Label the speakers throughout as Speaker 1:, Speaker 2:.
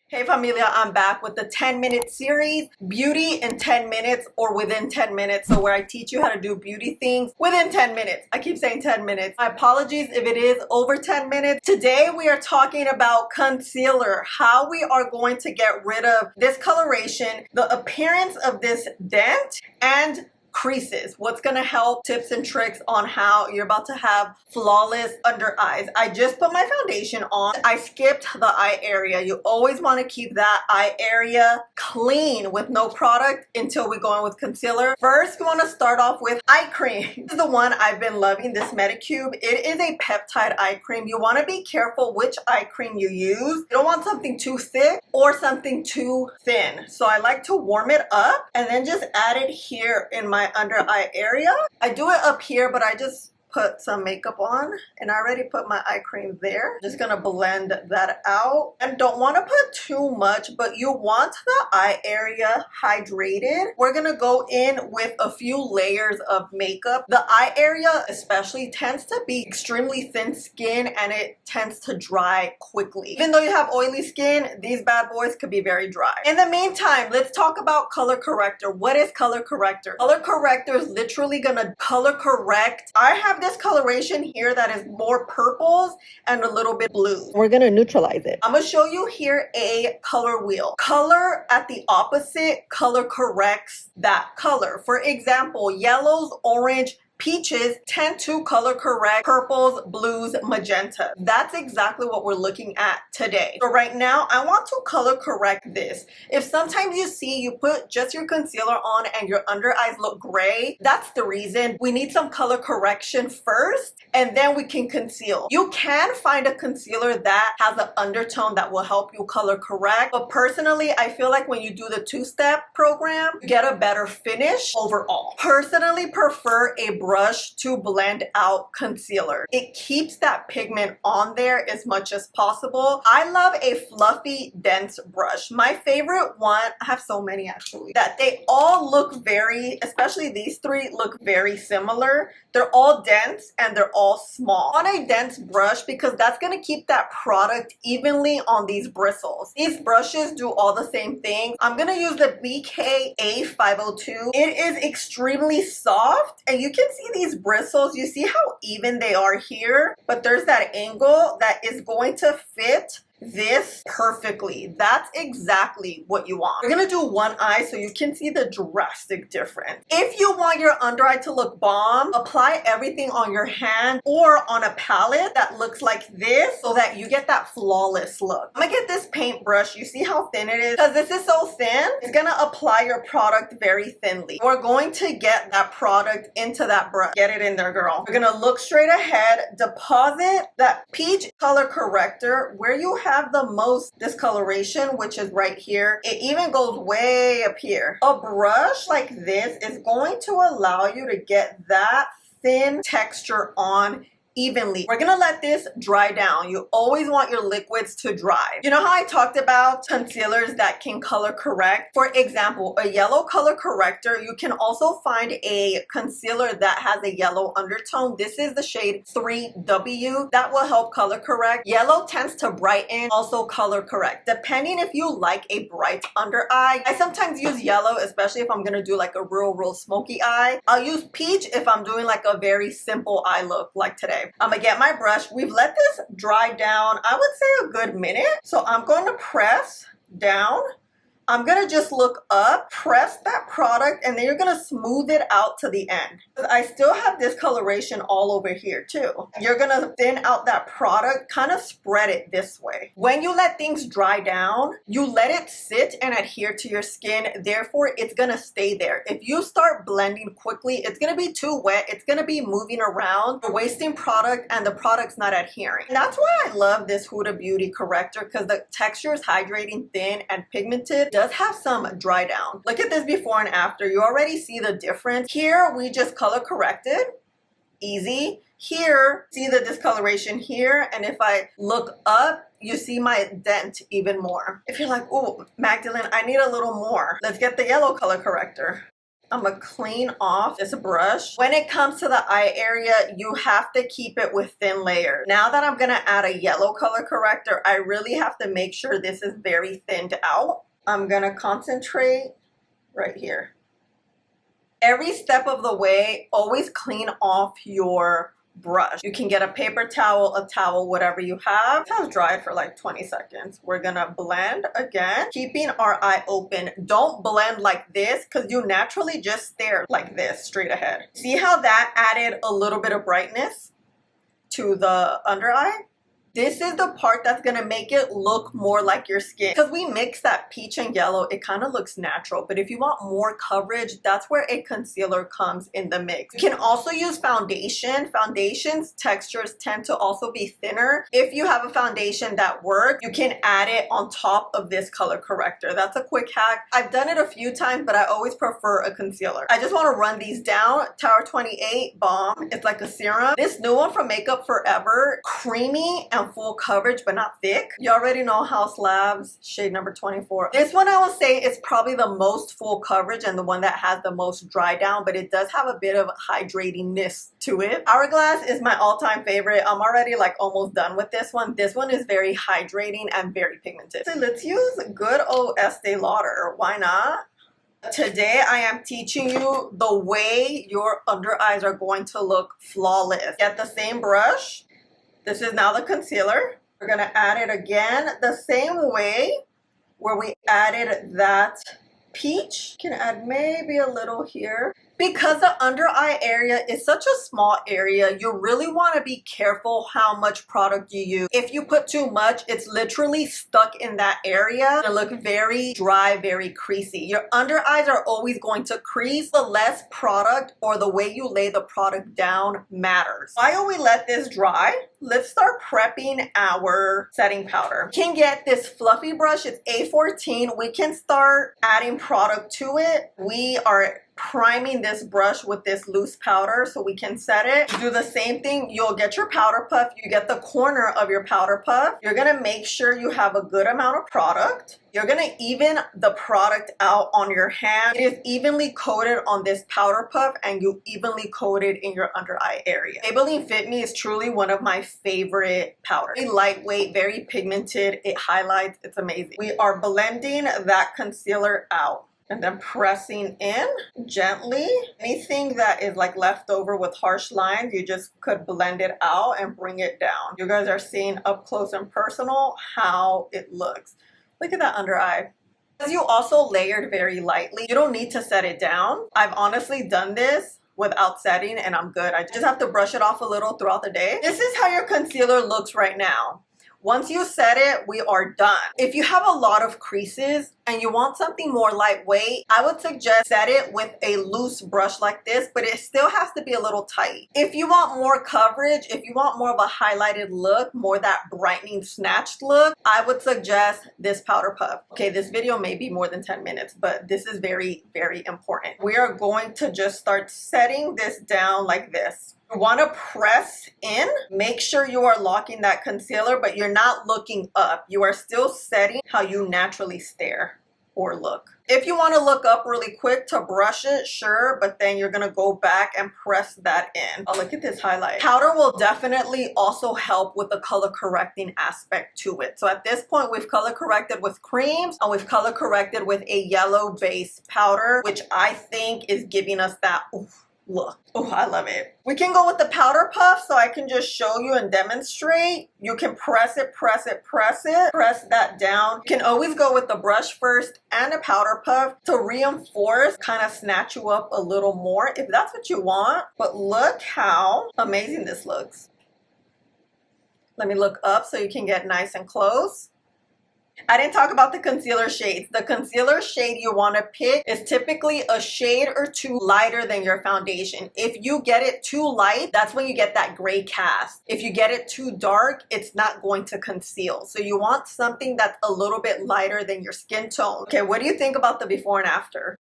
Speaker 1: Hey Familia, I'm back with the 10-minute series, Beauty in 10 minutes or within 10 minutes. So where I teach you how to do beauty things within 10 minutes. I keep saying 10 minutes. My apologies if it is over 10 minutes. Today we are talking about concealer, how we are going to get rid of discoloration, the appearance of this dent, and creases. What's gonna help, tips and tricks on how you're about to have flawless under eyes. I just put my foundation on. I skipped the eye area. You always want to keep that eye area clean with no product until we go in with concealer. First, you want to start off with eye cream. This is the one I've been loving, this Medicube. It is a peptide eye cream. You want to be careful which eye cream you use. You don't want something too thick or something too thin. So I like to warm it up and then just add it here in my under eye area. I do it up here, but I just put some makeup on and I already put my eye cream there. Just gonna blend that out and don't want to put too much, but you want the eye area hydrated. We're gonna go in with a few layers of makeup. The eye area especially tends to be extremely thin skin and it tends to dry quickly. Even though you have oily skin, these bad boys could be very dry. In the meantime, let's talk about color corrector. What is color corrector? Color corrector is literally gonna color correct. I have this coloration here that is more purples and a little bit blue. We're gonna neutralize it. I'm gonna show you here a color wheel. Color at the opposite color corrects that color. For example, yellows, orange, peaches tend to color correct purples, blues, magenta. That's exactly what we're looking at today. So right now, I want to color correct this. If sometimes you see you put just your concealer on and your under eyes look gray, that's the reason. We need some color correction first and then we can conceal. You can find a concealer that has an undertone that will help you color correct, but personally, I feel like when you do the two-step program, you get a better finish overall. Personally prefer a brush to blend out concealer. It keeps that pigment on there as much as possible. I love a fluffy, dense brush. My favorite one, I have so many actually, that they all look very, especially these three look very similar. They're all dense and they're all small. On a dense brush because that's gonna keep that product evenly on these bristles. These brushes do all the same thing. I'm gonna use the BKA 502. It is extremely soft and you can see these bristles. You see how even they are here, but there's that angle that is going to fit this perfectly. That's exactly what you want. We're gonna do one eye so you can see the drastic difference. If you want your under eye to look bomb, apply everything on your hand or on a palette that looks like this so that you get that flawless look. I'm gonna get this paintbrush. You see how thin it is? Because this is so thin, it's gonna apply your product very thinly. We're going to get that product into that brush. Get it in there, girl. We're gonna look straight ahead, deposit that peach color corrector where you have the most discoloration, which is right here. It even goes way up here. A brush like this is going to allow you to get that thin texture on evenly. We're gonna let this dry down. You always want your liquids to dry. You know how I talked about concealers that can color correct? For example, a yellow color corrector, you can also find a concealer that has a yellow undertone. This is the shade 3W. That will help color correct. Yellow tends to brighten, also color correct. Depending if you like a bright under eye. I sometimes use yellow, especially if I'm gonna do like a real smoky eye. I'll use peach if I'm doing like a very simple eye look like today. I'm gonna get my brush. We've let this dry down, I would say a good minute. So I'm going to press down. I'm gonna just look up, press that product, and then you're gonna smooth it out to the end. I still have discoloration all over here too. You're gonna thin out that product, kind of spread it this way. When you let things dry down, you let it sit and adhere to your skin, therefore it's gonna stay there. If you start blending quickly, it's gonna be too wet, it's gonna be moving around, you're wasting product and the product's not adhering. And that's why I love this Huda Beauty corrector, because the texture is hydrating, thin, and pigmented. Does have some dry down. Look at this before and after. You already see the difference. Here we just color corrected, easy. Here, see the discoloration here, and if I look up, you see my dent even more. If you're like, oh, Magdalene, I need a little more, let's get the yellow color corrector. I'm gonna clean off this brush. When it comes to the eye area, you have to keep it with thin layers. Now that I'm gonna add a yellow color corrector, I really have to make sure this is very thinned out. I'm gonna concentrate right here. Every step of the way, always clean off your brush. You can get a paper towel, a towel, whatever you have. It has dried for like 20 seconds. We're gonna blend again, keeping our eye open. Don't blend like this because you naturally just stare like this straight ahead. See how that added a little bit of brightness to the under eye? This is the part that's gonna make it look more like your skin. Because we mix that peach and yellow, it kind of looks natural. But if you want more coverage, that's where a concealer comes in the mix. You can also use foundation. Foundation's textures tend to also be thinner. If you have a foundation that works, you can add it on top of this color corrector. That's a quick hack. I've done it a few times, but I always prefer a concealer. I just want to run these down. Tower 28 Balm. It's like a serum. This new one from Makeup Forever, creamy and full coverage but not thick. You already know House Labs shade number 24. This one I will say is probably the most full coverage and the one that has the most dry down, but it does have a bit of hydratingness to it. Hourglass is my all-time favorite. I'm already like almost done with this one. This one is very hydrating and very pigmented. So let's use good old Estee Lauder. Why not? Today I am teaching you the way your under eyes are going to look flawless. Get the same brush. This is now the concealer. We're gonna add it again the same way where we added that peach. You can add maybe a little here. Because the under eye area is such a small area, you really want to be careful how much product you use. If you put too much, it's literally stuck in that area. It'll look very dry, very creasy. Your under eyes are always going to crease. The less product or the way you lay the product down matters. While we let this dry, let's start prepping our setting powder. You can get this fluffy brush. It's A14. We can start adding product to it. We are priming this brush with this loose powder so we can set it. Do the same thing. You'll get your powder puff. You get the corner of your powder puff. You're gonna make sure you have a good amount of product. You're gonna even the product out on your hand. It is evenly coated on this powder puff and you evenly coated in your under eye area. Maybelline Fit Me is truly one of my favorite powders. Very lightweight, very pigmented. It highlights. It's amazing. We are blending that concealer out. And then pressing in gently. Anything that is like left over with harsh lines, you just could blend it out and bring it down. You guys are seeing up close and personal how it looks. Look at that under eye. Because you also layered very lightly, you don't need to set it down. I've honestly done this without setting and I'm good. I just have to brush it off a little throughout the day. This is how your concealer looks right now. Once you set it, we are done. If you have a lot of creases and you want something more lightweight, I would suggest set it with a loose brush like this, but it still has to be a little tight. If you want more coverage, if you want more of a highlighted look, more that brightening snatched look, I would suggest this powder puff. Okay, this video may be more than 10 minutes, but this is very, very important. We are going to just start setting this down like this. You want to press in, make sure you are locking that concealer, but you're not looking up. You are still setting how you naturally stare or look. If you want to look up really quick to brush it, sure, but then you're going to go back and press that in. Oh, look at this highlight. Powder will definitely also help with the color correcting aspect to it. So at this point, we've color corrected with creams and we've color corrected with a yellow base powder, which I think is giving us that oof look. Oh, I love it. We can go with the powder puff so I can just show you and demonstrate. You can press it, press it, press it, press that down. You can always go with the brush first and a powder puff to reinforce, kind of snatch you up a little more if that's what you want. But look how amazing this looks. Let me look up so you can get nice and close. I didn't talk about the concealer shades. The concealer shade you want to pick is typically a shade or two lighter than your foundation. If you get it too light, that's when you get that gray cast. If you get it too dark, it's not going to conceal. So you want something that's a little bit lighter than your skin tone. Okay, what do you think about the before and after?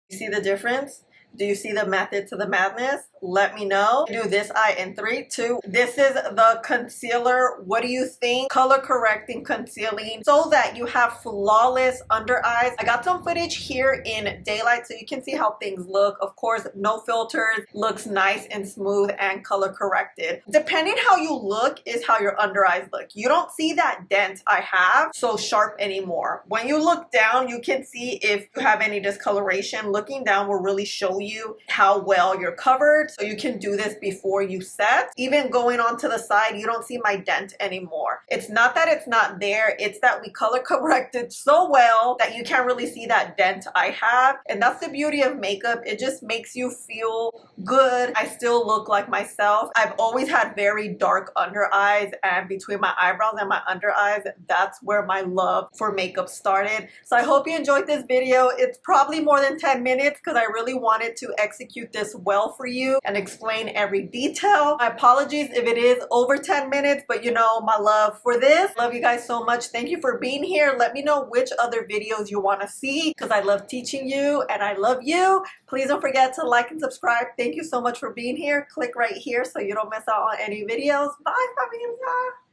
Speaker 1: You see the difference? Do you see the method to the madness? Let me know. Do this eye in 3, 2. This is the concealer. What do you think? Color correcting concealing so that you have flawless under eyes. I got some footage here in daylight so you can see how things look. Of course, no filters, looks nice and smooth and color corrected. Depending how you look is how your under eyes look. You don't see that dent I have so sharp anymore. When you look down, you can see if you have any discoloration. Looking down will really show you how well you're covered. So you can do this before you set. Even going on to the side, you don't see my dent anymore. It's not that it's not there, it's that we color corrected so well that you can't really see that dent I have. And that's the beauty of makeup. It just makes you feel good. I still look like myself. I've always had very dark under eyes, and between my eyebrows and my under eyes, that's where my love for makeup started. So I hope you enjoyed this video. It's probably more than 10 minutes because I really wanted to execute this well for you and explain every detail. My apologies if it is over 10 minutes, but you know my love for this. Love you guys so much. Thank you for being here. Let me know which other videos you want to see because I love teaching you and I love you. Please don't forget to like and subscribe. Thank you so much for being here. Click right here so you don't miss out on any videos. Bye, Familia.